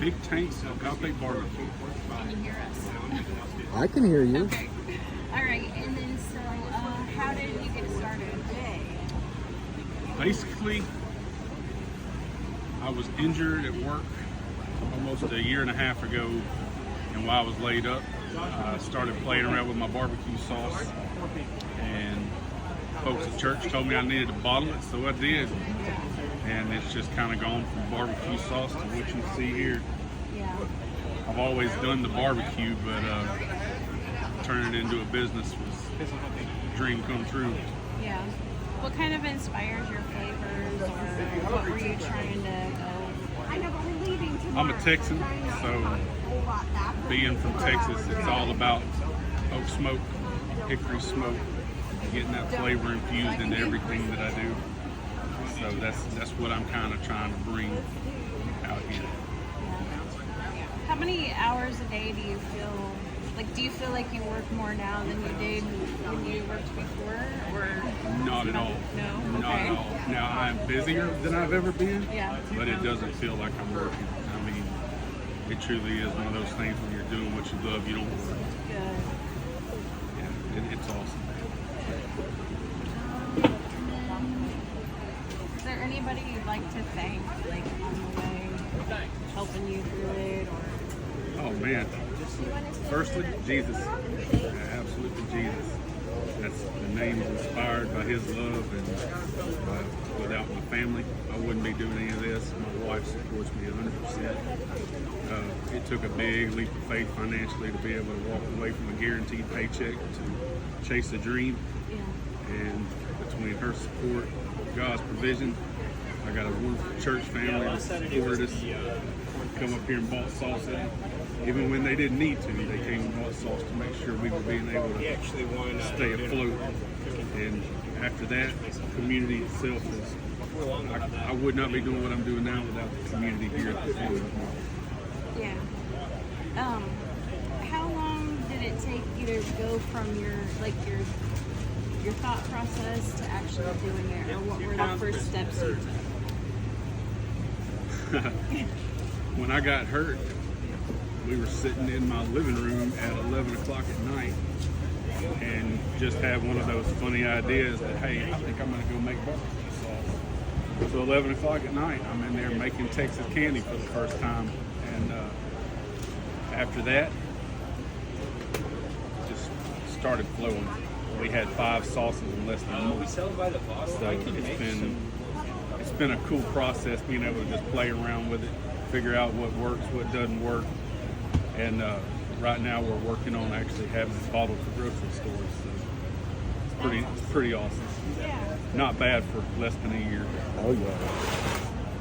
Big Tanks Agape Barbecue. Can you hear us? I can hear you. Okay. All right. And then, so how did you get started? Basically, I was injured at work almost a year and a half ago, and while I was laid up, I started playing around with my barbecue sauce, and folks at church told me I needed to bottle it, so I did. And it's just kind of gone from barbecue sauce to what you see here. Yeah. I've always done the barbecue, but turning it into a business was a dream come true. Yeah. What kind of inspires your flavors, or what were you trying to go? I know, but we're leaving tomorrow. I'm a Texan, so being from Texas, it's all about oak smoke, hickory smoke, getting that flavor infused into everything that I do. So that's what I'm kind of trying to bring out here. How many hours a day do you feel like you work more now than you did when you worked before, or not at all? No, not okay. at all. Now I'm busier than I've ever been, Yeah. but it doesn't feel like I'm working. I mean, it truly is one of those things when you're doing what you love, you don't work. Good. Yeah, it's awesome. Is there anybody you'd like to thank, like on the way, helping you through it, or? Oh man. Firstly, Jesus. Yeah, absolutely Jesus. That's the name is inspired by His love, and without my family, I wouldn't be doing any of this. My wife supports me 100%. It took a big leap of faith financially to be able to walk away from a guaranteed paycheck to chase a dream. Yeah. And between her support, God's provision, I got a wonderful church family that supported us. Come up here and bought salsa. Even when they didn't need to, they came and bought sauce to make sure we were being able to stay afloat. And after that, the community itself is, I would not be doing what I'm doing now without the community here at the farmers market. Yeah. How long did it take you to go from your thought process to actually doing it, or what were the first steps you took? When I got hurt, we were sitting in my living room at 11 o'clock at night and just had one of those funny ideas that, hey, I think I'm going to go make barbecue sauce. So 11 o'clock at night, I'm in there making Texas candy for the first time. And after that, just started flowing. We had 5 sauces in less than a month. So it's been a cool process being able to just play around with it, figure out what works, what doesn't work. And right now we're working on actually having it bottled for grocery stores. So it's pretty awesome. Yeah. Not bad for less than a year. Oh yeah.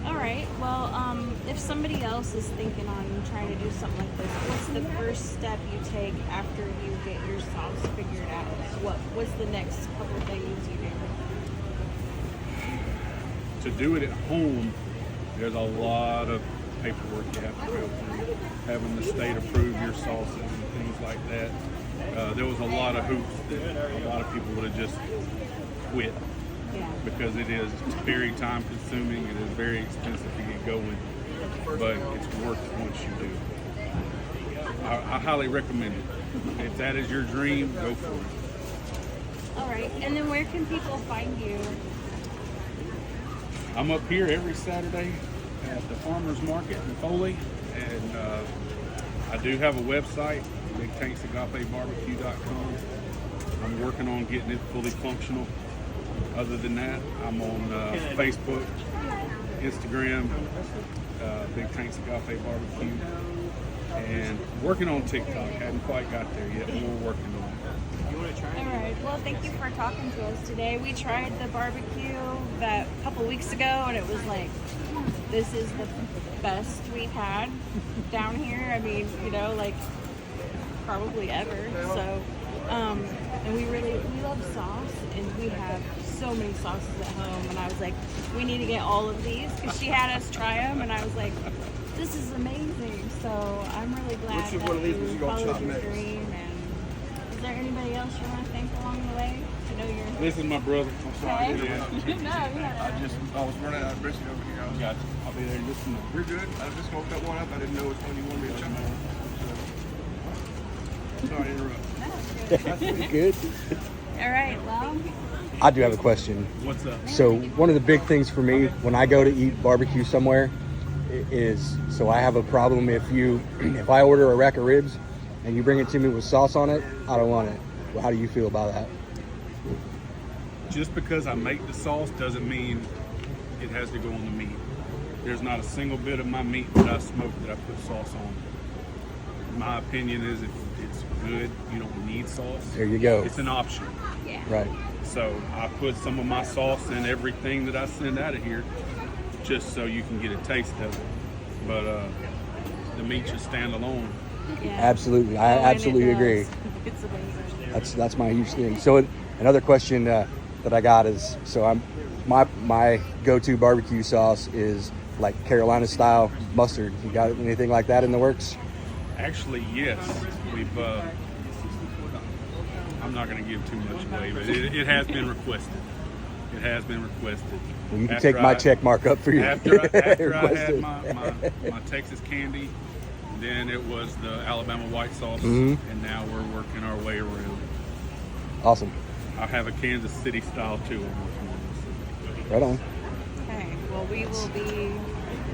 All right. Well, if somebody else is thinking on trying to do something like this, what's the first step you take after you get your sauce figured out? What's the next couple of things you do? To do it at home, there's a lot of paperwork you have to go through, having the state approve your sauces and things like that. There was a lot of hoops that a lot of people would have just quit because it's very time consuming, it is very expensive to get going, but it's worth it once you do. I highly recommend it. If that is your dream, go for it. All right. And then where can people find you? I'm up here every Saturday at the farmers market in Foley, and I do have a website, BigTanksAgapeBarbecue.com. I'm working on getting it fully functional. Other than that, I'm on Facebook, Instagram, Big Tanks Agape Barbecue, and working on TikTok. Haven't quite got there yet, but we're working on it. All right. Well, thank you for talking to us today. We tried the barbecue that a couple weeks ago, and it was like, this is the best we've had down here. I mean, like probably ever. So, and we love sauce, and we have so many sauces at home. And I was like, we need to get all of these because she had us try them, and I was like, this is amazing. So I'm really glad that you followed your dream. And is there anybody else you want to thank along the way? This is my brother. I'm sorry. Okay. Yeah. No, I was running out of Brisket over here. Gotcha. I'll be be there in just a minute. You're good. I just woke that one up. I didn't know which one you wanted me to check. Sorry to interrupt. No, it's good. Good. All right, well, I do have a question. What's up? So one of the big things for me when I go to eat barbecue somewhere is, so I have a problem if I order a rack of ribs and you bring it to me with sauce on it, I don't want it. Well, how do you feel about that? Just because I make the sauce doesn't mean it has to go on the meat. There's not a single bit of my meat that I smoke that I put sauce on. My opinion is if it's good, you don't need sauce. There you go. It's an option. yeah. Right. So I put some of my sauce in everything that I send out of here just so you can get a taste of it. But the meat should stand alone. Yeah. Absolutely. I Oh, and it absolutely agree. does. It's amazing. That's my huge thing. So another question that I got is, so my go-to barbecue sauce is like Carolina style mustard. You got anything like that in the works? Actually, yes. We've. I'm not going to give too much away, but it has been requested. It has been requested. Well, you can After take my I- check mark up for you. After I had Requested. my Texas candy, then it was the Alabama white sauce, Mhm. and now we're working our way around. Awesome. I have a Kansas City style too. I'm working on. Right on. Okay, well,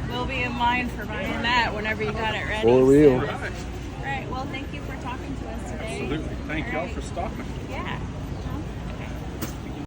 we'll be in line for buying that whenever you got it ready. For real. So. Right. Right, well, thank you for talking to us today. Absolutely. Thank All y'all right. for stopping. Yeah.